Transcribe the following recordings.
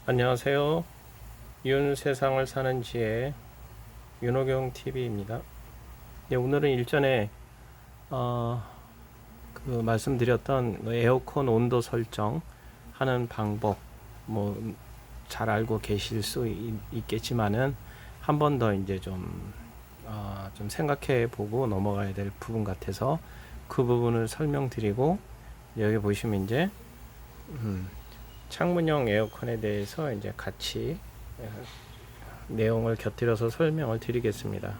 안녕하세요. 윤 세상을 사는 지의 윤호경 TV입니다. 네, 오늘은 일전에 어, 말씀드렸던 에어컨 온도 설정하는 방법 잘 알고 계실 수 있겠지만은 한 번 더 이제 좀 생각해 보고 넘어가야 될 부분 같아서 그 부분을 설명드리고, 여기 보시면 이제 창문형 에어컨에 대해서 이제 같이 내용을 곁들여서 설명을 드리겠습니다.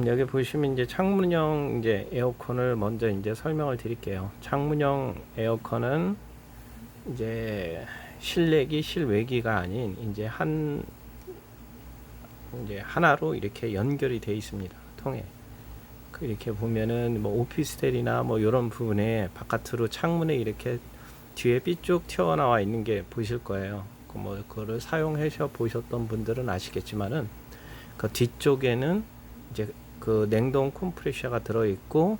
여기 보시면 이제 창문형 이제 에어컨을 먼저 이제 설명을 드릴게요. 창문형 에어컨은 이제 실내기, 실외기가 아닌 이제 하나로 이렇게 연결이 되어 있습니다. 통에. 이렇게 보면은 뭐 오피스텔이나 뭐 이런 부분에 바깥으로 창문에 이렇게 뒤에 삐쭉 튀어나와 있는 게 보실 거예요. 그거를 사용하셔 보셨던 분들은 아시겠지만은 그 뒤쪽에는 이제 그 냉동 컴프레셔가 들어 있고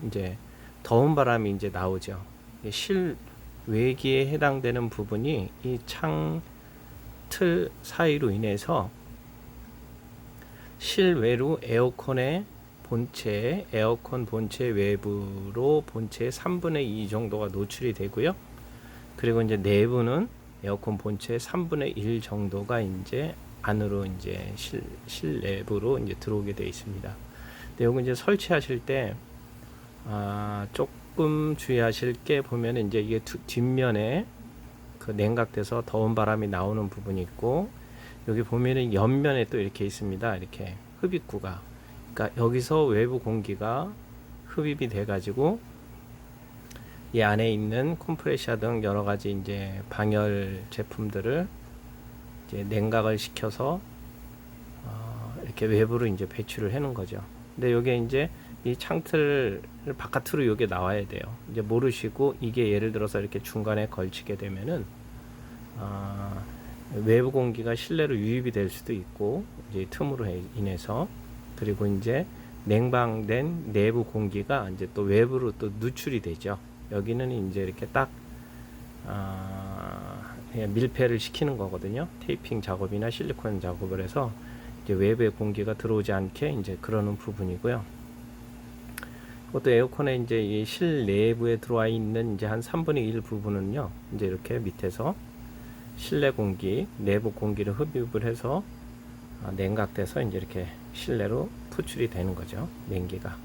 이제 더운 바람이 이제 나오죠. 실외기에 해당되는 부분이 이 창틀 사이로 인해서 실외로 에어컨 본체 외부로 본체의 3분의 2 정도가 노출이 되고요. 그리고 이제 내부는 에어컨 본체의 3분의 1 정도가 이제 안으로 이제 실내부로 이제 들어오게 되어 있습니다. 근데 요거 이제 설치하실 때 조금 주의하실 게 보면 이제 이게 뒷면에 그 냉각돼서 더운 바람이 나오는 부분이 있고, 여기 보면은 옆면에 또 이렇게 있습니다. 이렇게 흡입구가. 그러니까 여기서 외부 공기가 흡입이 돼 가지고 이 안에 있는 컴프레셔 등 여러 가지 이제 방열 제품들을 이제 냉각을 시켜서 이렇게 외부로 이제 배출을 해놓은 거죠. 근데 요게 이제 이 창틀을 바깥으로 요게 나와야 돼요. 이제 모르시고 이게 예를 들어서 이렇게 중간에 걸치게 되면은 외부 공기가 실내로 유입이 될 수도 있고, 이제 틈으로 인해서, 그리고 이제 냉방된 내부 공기가 이제 또 외부로 또 누출이 되죠. 여기는 이제 이렇게 딱 밀폐를 시키는 거거든요. 테이핑 작업이나 실리콘 작업을 해서 이제 외부의 공기가 들어오지 않게 이제 그러는 부분이고요. 그것도 에어컨에 이제 이 실내부에 들어와 있는 이제 한 3분의 1 부분은요, 이제 이렇게 밑에서 실내 공기, 내부 공기를 흡입을 해서 냉각돼서 이제 이렇게 실내로 투출이 되는 거죠. 냉기가.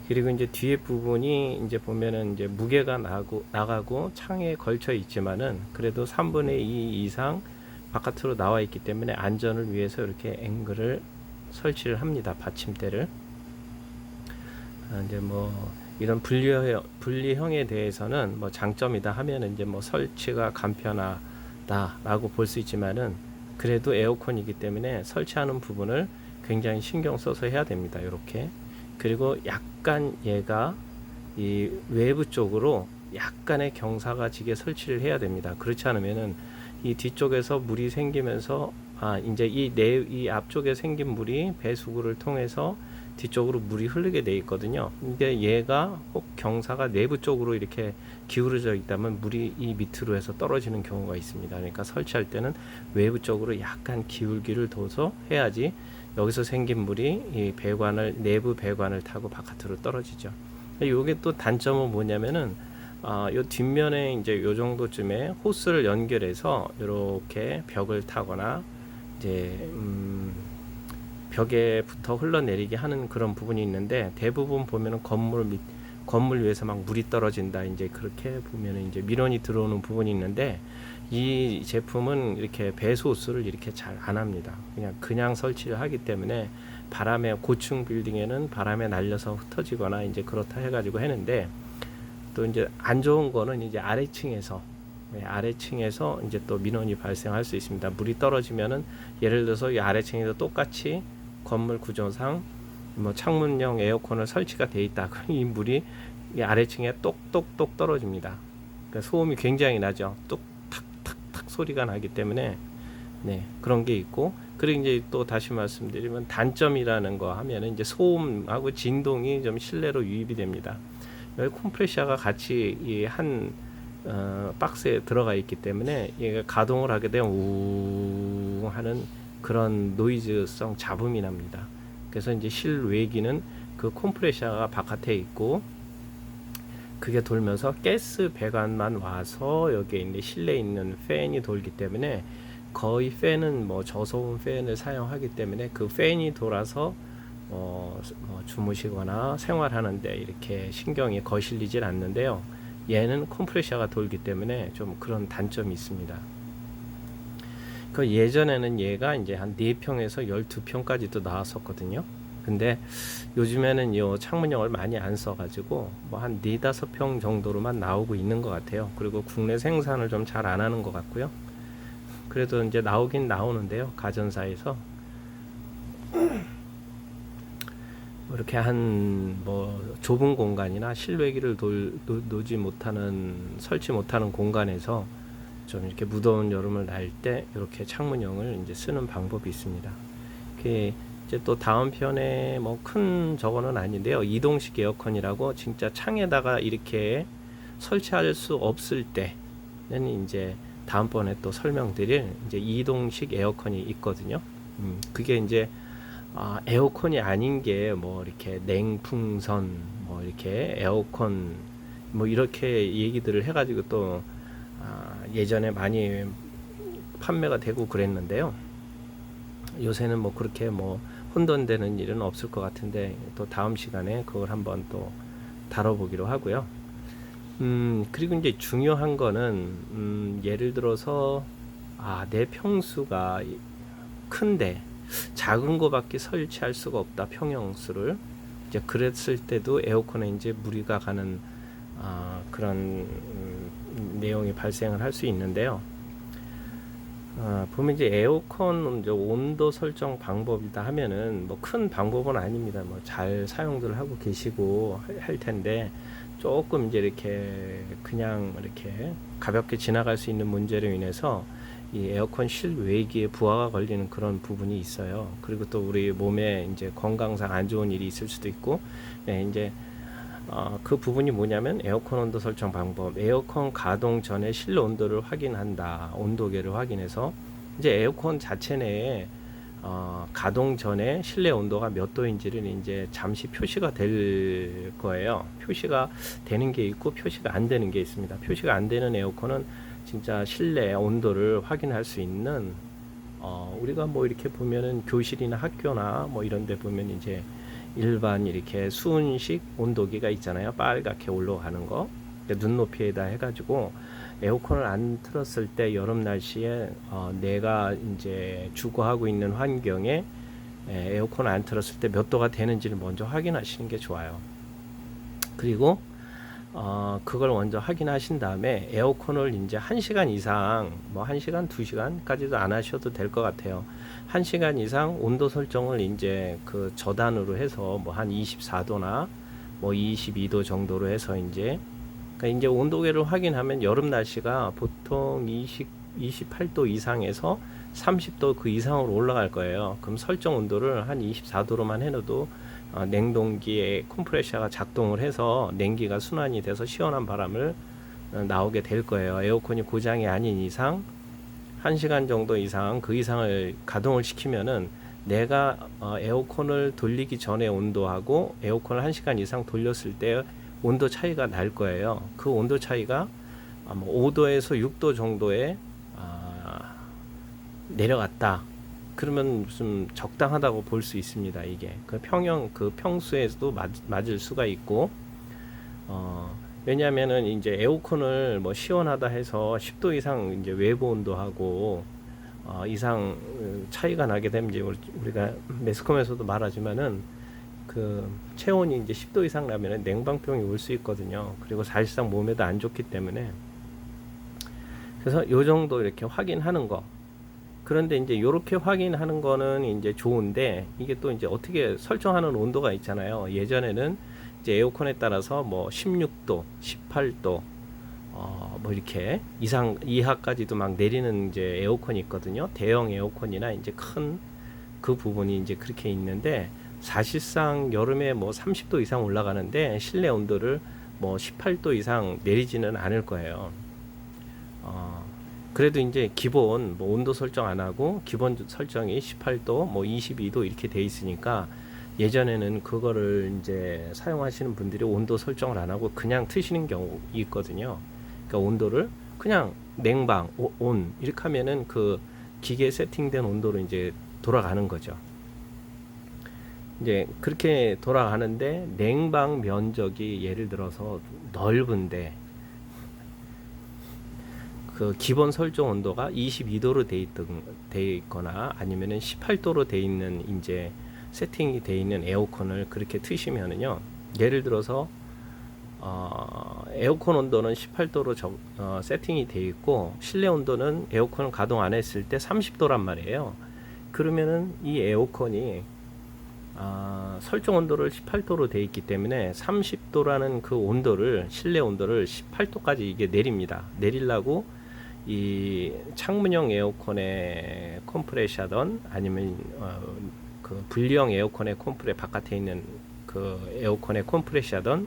그리고 이제 뒤에 부분이 이제 보면은 이제 무게가 나가고 창에 걸쳐 있지만은 그래도 3분의 2 이상 바깥으로 나와 있기 때문에 안전을 위해서 이렇게 앵글을 설치를 합니다. 받침대를. 이제 뭐 이런 분리형에 대해서는 뭐 장점이다 하면은 이제 뭐 설치가 간편하다라고 볼 수 있지만은, 그래도 에어컨이기 때문에 설치하는 부분을 굉장히 신경 써서 해야 됩니다. 이렇게. 그리고 약간 얘가 이 외부 쪽으로 약간의 경사가 지게 설치를 해야 됩니다. 그렇지 않으면은 이 뒤쪽에서 물이 생기면서 이제 이 앞쪽에 생긴 물이 배수구를 통해서 뒤쪽으로 물이 흐르게 돼 있거든요. 근데 얘가 혹 경사가 내부 쪽으로 이렇게 기울어져 있다면 물이 이 밑으로 해서 떨어지는 경우가 있습니다. 그러니까 설치할 때는 외부 쪽으로 약간 기울기를 둬서 해야지 여기서 생긴 물이 이 내부 배관을 타고 바깥으로 떨어지죠. 이게 또 단점은 뭐냐면은 요 뒷면에 이제 요 정도쯤에 호스를 연결해서 이렇게 벽을 타거나 이제 벽에 붙어 흘러내리게 하는 그런 부분이 있는데, 대부분 보면은 건물 위에서 막 물이 떨어진다, 이제 그렇게 보면은 이제 민원이 들어오는 부분이 있는데, 이 제품은 이렇게 배수 호스를 이렇게 잘 안 합니다. 그냥 설치를 하기 때문에 바람에, 고층 빌딩에는 바람에 날려서 흩어지거나 이제 그렇다 해가지고 했는데, 또 이제 안 좋은 거는 이제 아래층에서 이제 또 민원이 발생할 수 있습니다. 물이 떨어지면은 예를 들어서 이 아래층에서 똑같이 건물 구조상 뭐 창문형 에어컨을 설치가 돼 있다. 그럼 이 물이 이 아래층에 똑똑똑 떨어집니다. 그러니까 소음이 굉장히 나죠. 뚝탁탁탁 소리가 나기 때문에 그런 게 있고, 그리고 이제 또 다시 말씀드리면 단점이라는 거 하면은 이제 소음하고 진동이 좀 실내로 유입이 됩니다. 여기 컴프레셔가 같이 박스에 들어가 있기 때문에 얘가 가동을 하게 되면 우 하는 그런 노이즈성 잡음이 납니다. 그래서 이제 실외기는 그 컴프레셔가 바깥에 있고 그게 돌면서 가스 배관만 와서 여기에 있는 실내에 있는 팬이 돌기 때문에 거의 팬은 뭐 저소음 팬을 사용하기 때문에 그 팬이 돌아서 뭐 주무시거나 생활하는데 이렇게 신경이 거슬리질 않는데요. 얘는 컴프레셔가 돌기 때문에 좀 그런 단점이 있습니다. 그 예전에는 얘가 이제 한 4평에서 12평까지도 나왔었거든요. 근데 요즘에는 요 창문형을 많이 안 써가지고 뭐 한 4~5평 정도로만 나오고 있는 것 같아요. 그리고 국내 생산을 좀 잘 안 하는 것 같고요. 그래도 이제 나오긴 나오는데요. 가전사에서 이렇게 한 뭐 좁은 공간이나 실외기를 놓지 못하는 설치 못하는 공간에서 좀 이렇게 무더운 여름을 날 때 이렇게 창문형을 이제 쓰는 방법이 있습니다. 이렇게 이제 또 다음 편에 뭐 큰 저거는 아닌데요. 이동식 에어컨이라고 진짜 창에다가 이렇게 설치할 수 없을 때는 이제 다음번에 또 설명드릴 이제 이동식 에어컨이 있거든요. 그게 이제 에어컨이 아닌 게 뭐 이렇게 냉풍선 뭐 이렇게 에어컨 뭐 이렇게 얘기들을 해가지고 또 예전에 많이 판매가 되고 그랬는데요. 요새는 뭐 그렇게 뭐 혼돈되는 일은 없을 것 같은데 또 다음 시간에 그걸 한번 또 다뤄보기로 하고요. 그리고 이제 중요한 거는 예를 들어서 내 평수가 큰데 작은 거밖에 설치할 수가 없다, 평형수를. 이제 그랬을 때도 에어컨에 이제 무리가 가는 그런 내용이 발생을 할 수 있는데요. 보면 이제 에어컨 이제 온도 설정 방법이다 하면은 뭐 큰 방법은 아닙니다. 뭐 잘 사용들 하고 계시고 할 텐데 조금 이제 이렇게 그냥 이렇게 가볍게 지나갈 수 있는 문제로 인해서 이 에어컨 실외기에 부하가 걸리는 그런 부분이 있어요. 그리고 또 우리 몸에 이제 건강상 안 좋은 일이 있을 수도 있고, 이제 그 부분이 뭐냐면 에어컨 온도 설정 방법. 에어컨 가동 전에 실내 온도를 확인한다. 온도계를 확인해서 이제 에어컨 자체 내에 가동 전에 실내 온도가 몇 도인지를 이제 잠시 표시가 될 거예요. 표시가 되는 게 있고 표시가 안 되는 게 있습니다. 표시가 안 되는 에어컨은 진짜 실내 온도를 확인할 수 있는 우리가 뭐 이렇게 보면은 교실이나 학교나 뭐 이런 데 보면 이제 일반 이렇게 수은식 온도계가 있잖아요. 빨갛게 올라가는 거. 눈높이에다 해가지고 에어컨을 안 틀었을 때 여름 날씨에 내가 이제 주거하고 있는 환경에 에어컨을 안 틀었을 때 몇 도가 되는지를 먼저 확인하시는 게 좋아요. 그리고 그걸 먼저 확인하신 다음에 에어컨을 이제 1시간 이상, 뭐 1시간, 2시간까지도 안 하셔도 될 것 같아요. 1시간 이상 온도 설정을 이제 그 저단으로 해서 뭐 한 24도나 뭐 22도 정도로 해서 그러니까 이제 온도계를 확인하면 여름 날씨가 보통 28도 이상에서 30도 그 이상으로 올라갈 거예요. 그럼 설정 온도를 한 24도로만 해놔도 냉동기에 컴프레셔가 작동을 해서 냉기가 순환이 돼서 시원한 바람을 나오게 될 거예요. 에어컨이 고장이 아닌 이상 1시간 정도 이상 그 이상을 가동을 시키면은 내가 에어컨을 돌리기 전에 온도하고 에어컨을 1시간 이상 돌렸을 때 온도 차이가 날 거예요. 그 온도 차이가 5도에서 6도 정도에 내려갔다. 그러면 무슨 적당하다고 볼 수 있습니다. 이게 그 평수에서도 맞을 수가 있고, 왜냐하면은 이제 에어컨을 뭐 시원하다 해서 10도 이상 이제 외부 온도하고 이상 차이가 나게 되면 이제 우리가 매스컴에서도 말하지만은 그 체온이 이제 10도 이상 나면은 냉방병이 올 수 있거든요. 그리고 사실상 몸에도 안 좋기 때문에 그래서 요 정도 이렇게 확인하는 거. 그런데 이제 이렇게 확인하는 거는 이제 좋은데 이게 또 이제 어떻게 설정하는 온도가 있잖아요. 예전에는 이제 에어컨에 따라서 뭐 16도, 18도, 뭐 이렇게 이하까지도 막 내리는 이제 에어컨이 있거든요. 대형 에어컨이나 이제 큰 그 부분이 이제 그렇게 있는데 사실상 여름에 뭐 30도 이상 올라가는데 실내 온도를 뭐 18도 이상 내리지는 않을 거예요. 그래도 이제 기본 뭐 온도 설정 안 하고 기본 설정이 18도, 뭐 22도 이렇게 돼 있으니까 예전에는 그거를 이제 사용하시는 분들이 온도 설정을 안 하고 그냥 트시는 경우 있거든요. 그러니까 온도를 그냥 냉방, 온 이렇게 하면은 그 기계에 세팅된 온도로 이제 돌아가는 거죠. 이제 그렇게 돌아가는데 냉방 면적이 예를 들어서 넓은데 그 기본 설정 온도가 22도로 돼 있거나 아니면은 18도로 돼 있는 이제 세팅이 돼 있는 에어컨을 그렇게 트시면은요. 예를 들어서 에어컨 온도는 18도로 세팅이 돼 있고 실내 온도는 에어컨을 가동 안 했을 때 30도란 말이에요. 그러면은 이 에어컨이 설정 온도를 18도로 돼 있기 때문에 30도라는 그 온도를 실내 온도를 18도까지 이게 내립니다. 내리려고 이 창문형 에어컨의 컴프레셔든 아니면 그 분리형 에어컨의 바깥에 있는 그 에어컨의 컴프레셔든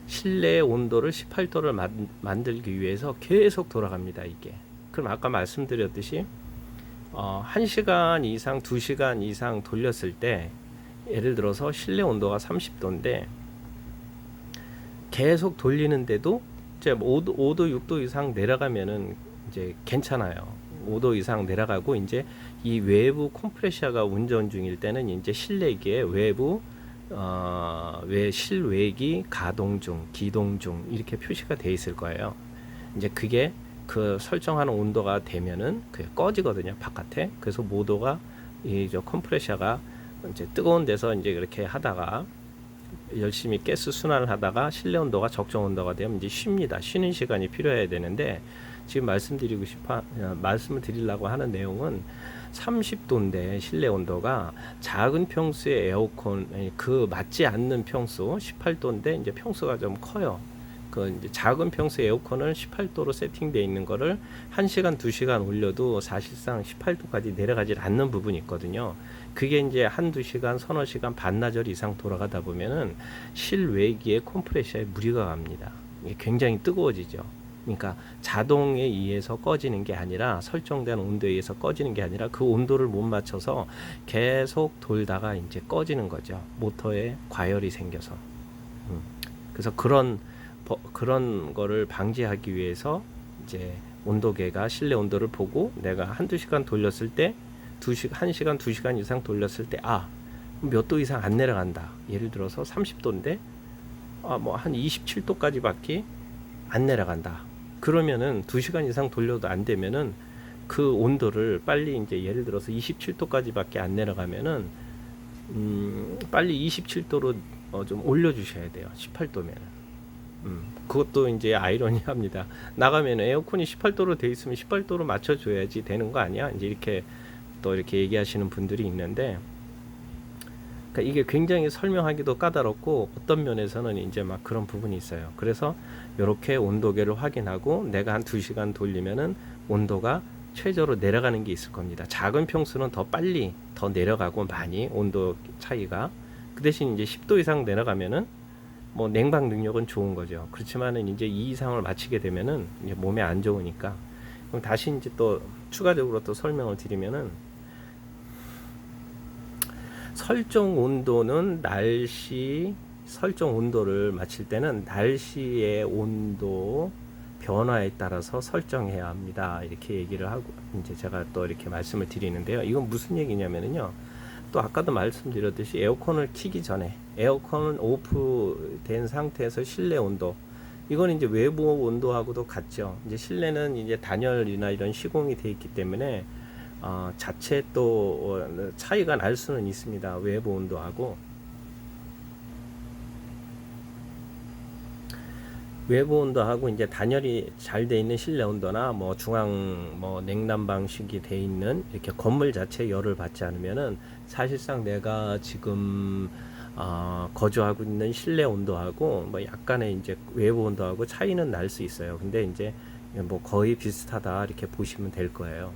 실내 온도를 18도를 만들기 위해서 계속 돌아갑니다. 이게. 그럼 아까 말씀드렸듯이 1시간 이상 2시간 이상 돌렸을 때 예를 들어서 실내 온도가 30도인데 계속 돌리는데도 이제 5도 6도 이상 내려가면은 이제 괜찮아요. 5도 이상 내려가고 이제 이 외부 컴프레셔가 운전 중일 때는 이제 실내기에 외부 실외기 가동 중, 기동 중 이렇게 표시가 돼 있을 거예요. 이제 그게 그 설정하는 온도가 되면은 그게 꺼지거든요, 바깥에. 그래서 모도가 이 컴프레셔가 이제 뜨거운 데서 이제 그렇게 하다가 열심히 가스 순환을 하다가 실내 온도가 적정 온도가 되면 이제 쉽니다. 쉬는 시간이 필요해야 되는데 지금 말씀을 드리려고 하는 내용은 30도인데 실내 온도가 작은 평수의 에어컨 그 맞지 않는 평수 18도인데 이제 평수가 좀 커요. 그 이제 작은 평수 에어컨을 18도로 세팅되어 있는 거를 1시간, 2시간 올려도 사실상 18도까지 내려가지 않는 부분이 있거든요. 그게 이제 한두 시간, 서너 시간 반나절 이상 돌아가다 보면은 실외기에 컴프레셔에 무리가 갑니다. 이게 굉장히 뜨거워지죠. 그러니까 자동에 의해서 꺼지는 게 아니라 설정된 온도에 의해서 꺼지는 게 아니라 그 온도를 못 맞춰서 계속 돌다가 이제 꺼지는 거죠. 모터에 과열이 생겨서. 그래서 그런 거를 방지하기 위해서 이제 온도계가 실내 온도를 보고 내가 한두 시간 돌렸을 때 1시간, 2시간 이상 돌렸을 때 몇 도 이상 안 내려간다. 예를 들어서 30도인데 뭐 한 27도까지밖에 안 내려간다. 그러면은 2시간 이상 돌려도 안 되면은 그 온도를 빨리 이제 예를 들어서 27도까지밖에 안 내려가면은 빨리 27도로 좀 올려 주셔야 돼요. 18도면. 그것도 이제 아이러니합니다. 나가면 에어컨이 18도로 돼 있으면 18도로 맞춰줘야지 되는 거 아니야? 이제 이렇게 또 이렇게 얘기하시는 분들이 있는데, 그러니까 이게 굉장히 설명하기도 까다롭고 어떤 면에서는 이제 막 그런 부분이 있어요. 그래서 이렇게 온도계를 확인하고 내가 한 2시간 돌리면은 온도가 최저로 내려가는 게 있을 겁니다. 작은 평수는 더 빨리 더 내려가고 많이 온도 차이가. 그 대신 이제 10도 이상 내려가면은 뭐 냉방 능력은 좋은 거죠. 그렇지만은 이제 이 이상을 맞추게 되면은 이제 몸에 안 좋으니까. 그럼 다시 이제 또 추가적으로 또 설명을 드리면은 설정 온도는 설정 온도를 맞출 때는 날씨의 온도 변화에 따라서 설정해야 합니다. 이렇게 얘기를 하고 이제 제가 또 이렇게 말씀을 드리는데요. 이건 무슨 얘기냐면은요. 또 아까도 말씀드렸듯이 에어컨을 켜기 전에 에어컨은 오프된 상태에서 실내 온도 이건 이제 외부 온도하고도 같죠. 이제 실내는 이제 단열이나 이런 시공이 되어 있기 때문에 자체 또 차이가 날 수는 있습니다. 외부 온도하고 외부 온도하고 이제 단열이 잘 돼 있는 실내 온도나 뭐 중앙 뭐 냉난 방식이 돼 있는 이렇게 건물 자체 열을 받지 않으면은 사실상 내가 지금 거주하고 있는 실내 온도하고 뭐 약간의 이제 외부 온도하고 차이는 날 수 있어요. 근데 이제 뭐 거의 비슷하다 이렇게 보시면 될 거예요.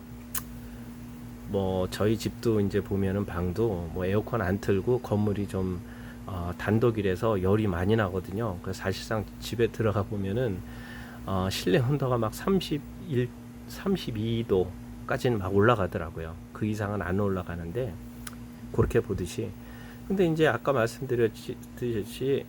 뭐 저희 집도 이제 보면은 방도 뭐 에어컨 안 틀고 건물이 좀 단독이라서 열이 많이 나거든요. 그래서 사실상 집에 들어가 보면은 실내 온도가 막 32, 32도까지는 막 올라가더라고요. 그 이상은 안 올라가는데 그렇게 보듯이. 근데 이제 아까 말씀드렸듯이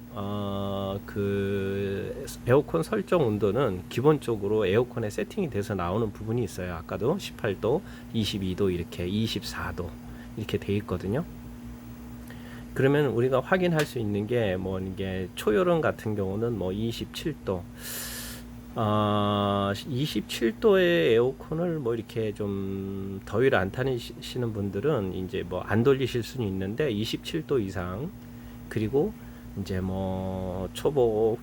그 에어컨 설정 온도는 기본적으로 에어컨에 세팅이 돼서 나오는 부분이 있어요. 아까도 18도, 22도 이렇게 24도 이렇게 돼 있거든요. 그러면 우리가 확인할 수 있는 게 뭐 이게 초여름 같은 경우는 뭐 27도 27도의 에어컨을 뭐 이렇게 좀 더위를 안 타시는 분들은 이제 뭐 안 돌리실 수는 있는데 27도 이상, 그리고 이제 뭐 초복,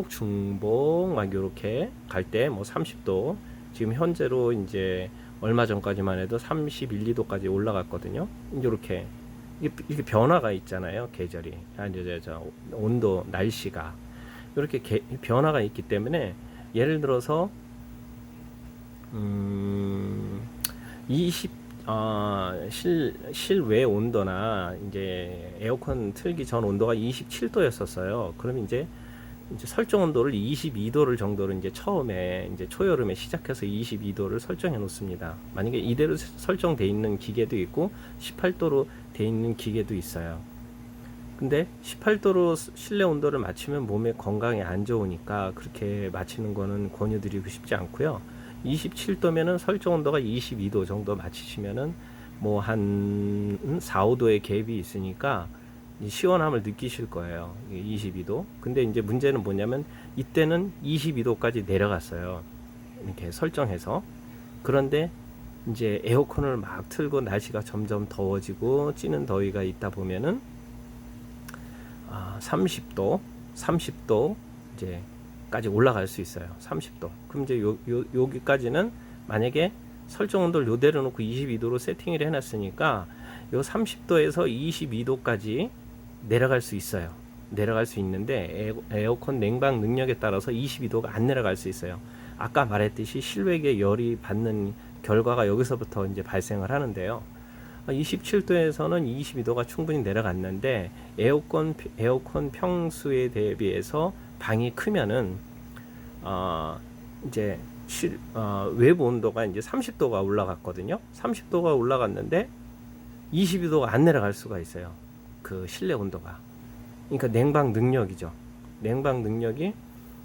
중복 막 이렇게 갈 때 뭐 30도, 지금 현재로 이제 얼마 전까지만 해도 31, 2도까지 올라갔거든요. 이렇게 이렇게 변화가 있잖아요. 계절이, 온도, 날씨가 이렇게 변화가 있기 때문에, 예를 들어서 실외 온도나 이제 에어컨 틀기 전 온도가 27도였었어요. 그럼 이제 설정 온도를 22도를 정도로 이제 처음에 이제 초여름에 시작해서 22도를 설정해 놓습니다. 만약에 이대로 설정돼 있는 기계도 있고 18도로 돼 있는 기계도 있어요. 근데 18도로 실내 온도를 맞추면 몸에 건강에 안 좋으니까 그렇게 맞추는 거는 권유드리고 싶지 않고요. 27도면은 설정 온도가 22도 정도 맞추시면은 뭐 한 4, 5도의 갭이 있으니까 시원함을 느끼실 거예요. 22도. 근데 이제 문제는 뭐냐면 이때는 22도까지 내려갔어요. 이렇게 설정해서. 그런데 이제 에어컨을 막 틀고 날씨가 점점 더워지고 찌는 더위가 있다 보면은 30도 이제까지 올라갈 수 있어요. 30도. 그럼 이제 여기까지는 만약에 설정 온도를 요대로 놓고 22도로 세팅을 해놨으니까 요 30도에서 22도까지 내려갈 수 있어요. 내려갈 수 있는데 에어컨 냉방 능력에 따라서 22도가 안 내려갈 수 있어요. 아까 말했듯이 실외기에 열이 받는 결과가 여기서부터 이제 발생을 하는데요. 27도에서는 22도가 충분히 내려갔는데 에어컨 평수에 대비해서 방이 크면은 이제 외부 온도가 이제 30도가 올라갔거든요. 30도가 올라갔는데 22도가 안 내려갈 수가 있어요. 그 실내 온도가. 그러니까 냉방 능력이죠. 냉방 능력이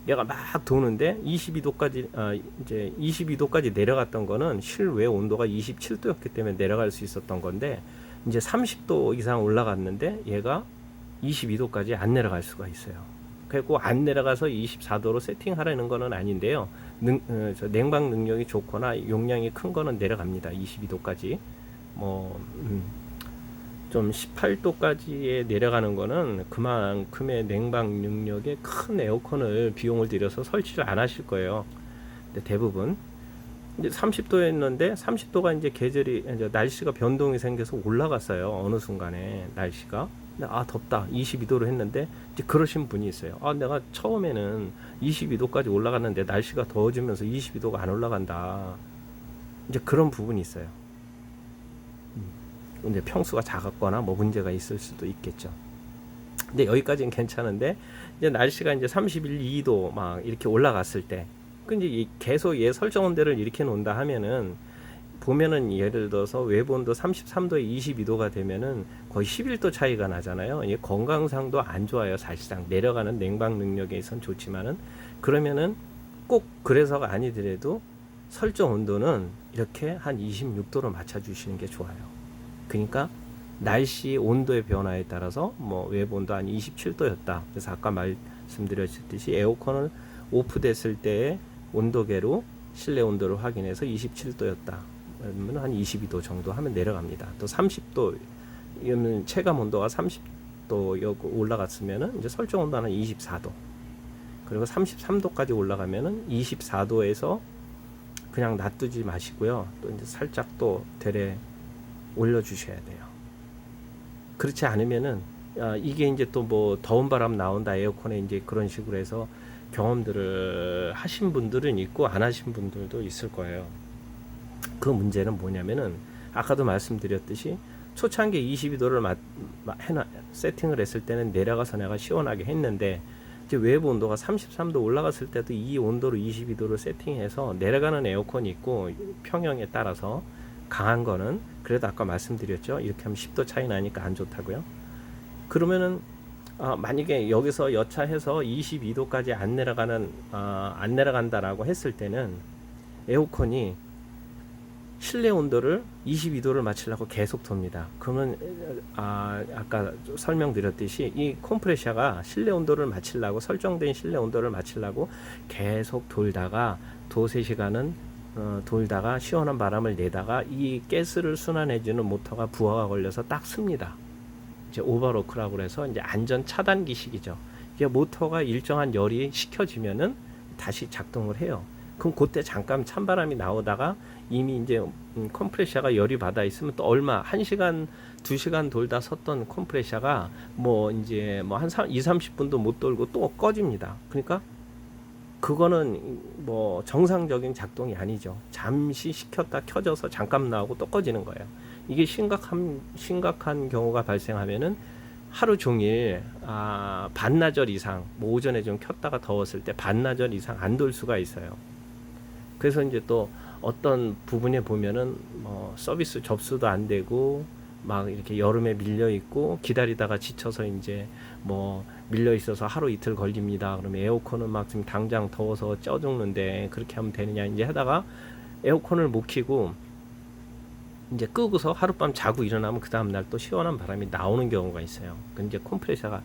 얘가 막 도는데 22도까지 이제 22도까지 내려갔던 거는 실외 온도가 27도였기 때문에 내려갈 수 있었던 건데, 이제 30도 이상 올라갔는데 얘가 22도까지 안 내려갈 수가 있어요. 그리고 안 내려가서 24도로 세팅하라는 거는 아닌데요. 냉방 능력이 좋거나 용량이 큰 거는 내려갑니다. 22도까지. 좀 18도까지에 내려가는 거는 그만큼의 냉방 능력의 큰 에어컨을 비용을 들여서 설치를 안 하실 거예요. 근데 대부분 이제 30도였는데 30도가 이제 이제 날씨가 변동이 생겨서 올라갔어요. 어느 순간에 날씨가 덥다 22도로 했는데 이제 그러신 분이 있어요. 내가 처음에는 22도까지 올라갔는데 날씨가 더워지면서 22도가 안 올라간다. 이제 그런 부분이 있어요. 근데 평수가 작았거나 뭐 문제가 있을 수도 있겠죠. 근데 여기까지는 괜찮은데 이제 날씨가 이제 31, 2도 막 이렇게 올라갔을 때, 이제 계속 얘 설정 온도를 이렇게 놓는다 하면은 보면은 예를 들어서 외부 온도 33도에 22도가 되면은 거의 11도 차이가 나잖아요. 얘 건강상도 안 좋아요. 사실상 내려가는 냉방 능력에선 좋지만은, 그러면은 꼭 그래서가 아니더라도 설정 온도는 이렇게 한 26도로 맞춰 주시는 게 좋아요. 그러니까 날씨 온도의 변화에 따라서 뭐 외부 온도 한 27도였다. 그래서 아까 말씀드렸듯이 에어컨을 오프됐을 때의 온도계로 실내 온도를 확인해서 27도였다. 그러면 한 22도 정도 하면 내려갑니다. 또 30도, 이러면 체감 온도가 30도 올라갔으면은 이제 설정 온도는 24도. 그리고 33도까지 올라가면은 24도에서 그냥 놔두지 마시고요. 또 이제 살짝 또 되레 올려주셔야 돼요. 그렇지 않으면은 이게 이제 또 뭐 더운 바람 나온다 에어컨에 이제 그런 식으로 해서 경험들을 하신 분들은 있고 안 하신 분들도 있을 거예요. 그 문제는 뭐냐면은 아까도 말씀드렸듯이 초창기 22도를 세팅을 했을 때는 내려가서 내가 시원하게 했는데 이제 외부 온도가 33도 올라갔을 때도 이 온도로 22도로 세팅해서 내려가는 에어컨이 있고 평형에 따라서 강한 거는 그래도 아까 말씀드렸죠. 이렇게 하면 10도 차이 나니까 안 좋다고요. 그러면은 만약에 여기서 여차해서 22도까지 안 내려간다라고 했을 때는 에어컨이 실내 온도를 22도를 맞추려고 계속 돕니다. 그러면 아까 설명드렸듯이 이 컴프레셔가 실내 온도를 맞추려고 설정된 실내 온도를 맞추려고 계속 돌다가 두세 시간은 돌다가 시원한 바람을 내다가 이 가스를 순환해주는 모터가 부하가 걸려서 딱 씁니다. 이제 오버로크라고 해서 이제 안전 차단기식이죠. 이게 모터가 일정한 열이 식혀지면은 다시 작동을 해요. 그럼 그때 잠깐 찬바람이 나오다가 이미 이제 컴프레셔가 열이 받아 있으면 또 얼마 1시간 2시간 돌다 섰던 컴프레셔가 뭐 이제 뭐 한 2, 30분도 못 돌고 또 꺼집니다. 그러니까 그거는 뭐 정상적인 작동이 아니죠. 잠시 식혔다 켜져서 잠깐 나오고 또 꺼지는 거예요. 이게 심각한 경우가 발생하면은 하루 종일 반나절 이상, 뭐 오전에 좀 켰다가 더웠을 때 반나절 이상 안 돌 수가 있어요. 그래서 이제 또 어떤 부분에 보면은 뭐 서비스 접수도 안 되고 막 이렇게 여름에 밀려 있고 기다리다가 지쳐서 이제 뭐 밀려 있어서 하루 이틀 걸립니다. 그러면 에어컨은 막 지금 당장 더워서 쪄 죽는데 그렇게 하면 되느냐 이제 하다가 에어컨을 못 켜고 이제 끄고서 하룻밤 자고 일어나면 그 다음 날 또 시원한 바람이 나오는 경우가 있어요. 이제 컴프레셔가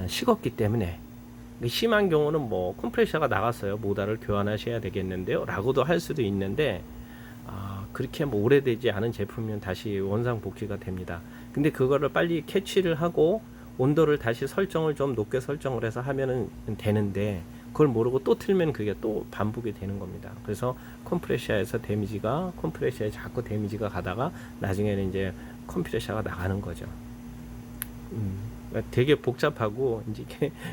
식었기 때문에. 심한 경우는 뭐 컴프레셔가 나갔어요. 모터를 교환하셔야 되겠는데요 라고도 할 수도 있는데 그렇게 뭐 오래되지 않은 제품이면 다시 원상 복귀가 됩니다. 근데 그거를 빨리 캐치를 하고 온도를 다시 설정을 좀 높게 설정을 해서 하면은 되는데 그걸 모르고 또 틀면 그게 또 반복이 되는 겁니다. 그래서 컴프레셔에서 컴프레셔에 자꾸 데미지가 가다가 나중에는 이제 컴프레셔가 나가는 거죠. 되게 복잡하고 이제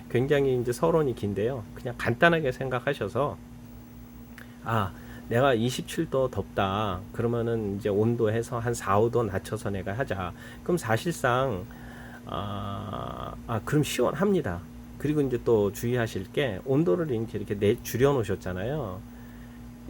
굉장히 이제 서론이 긴데요. 그냥 간단하게 생각하셔서 내가 27도 덥다. 그러면은 이제 온도 해서 한 4, 5도 낮춰서 내가 하자. 그럼 사실상 그럼 시원합니다. 그리고 이제 또 주의하실 게 온도를 이렇게 줄여 놓으셨잖아요.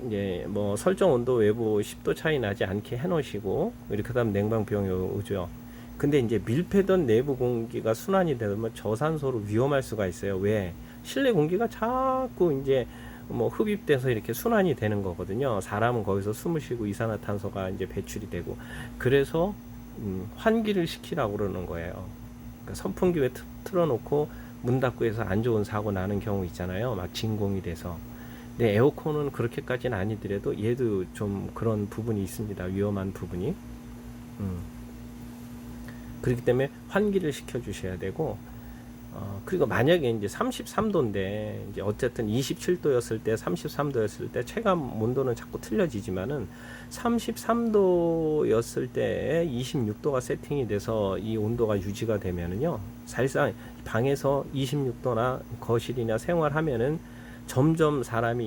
이제 뭐 설정 온도 외부 10도 차이 나지 않게 해 놓으시고 이렇게 하면 냉방 비용이 오죠. 근데 이제 밀폐된 내부 공기가 순환이 되면 저산소로 위험할 수가 있어요. 왜? 실내 공기가 자꾸 이제 뭐 흡입돼서 이렇게 순환이 되는 거거든요. 사람은 거기서 숨을 쉬고 이산화탄소가 이제 배출이 되고 그래서 환기를 시키라고 그러는 거예요. 그러니까 선풍기 왜 틀어놓고 문 닫고 해서 안 좋은 사고 나는 경우 있잖아요. 막 진공이 돼서. 근데 에어컨은 그렇게까지는 아니더라도 얘도 좀 그런 부분이 있습니다. 위험한 부분이. 그렇기 때문에 환기를 시켜 주셔야 되고 그리고 만약에 이제 33도인데 이제 어쨌든 27도였을 때 33도였을 때 체감 온도는 자꾸 틀려지지만은 33도였을 때 26도가 세팅이 돼서 이 온도가 유지가 되면은요 사실상 방에서 26도나 거실이나 생활하면은 점점 사람이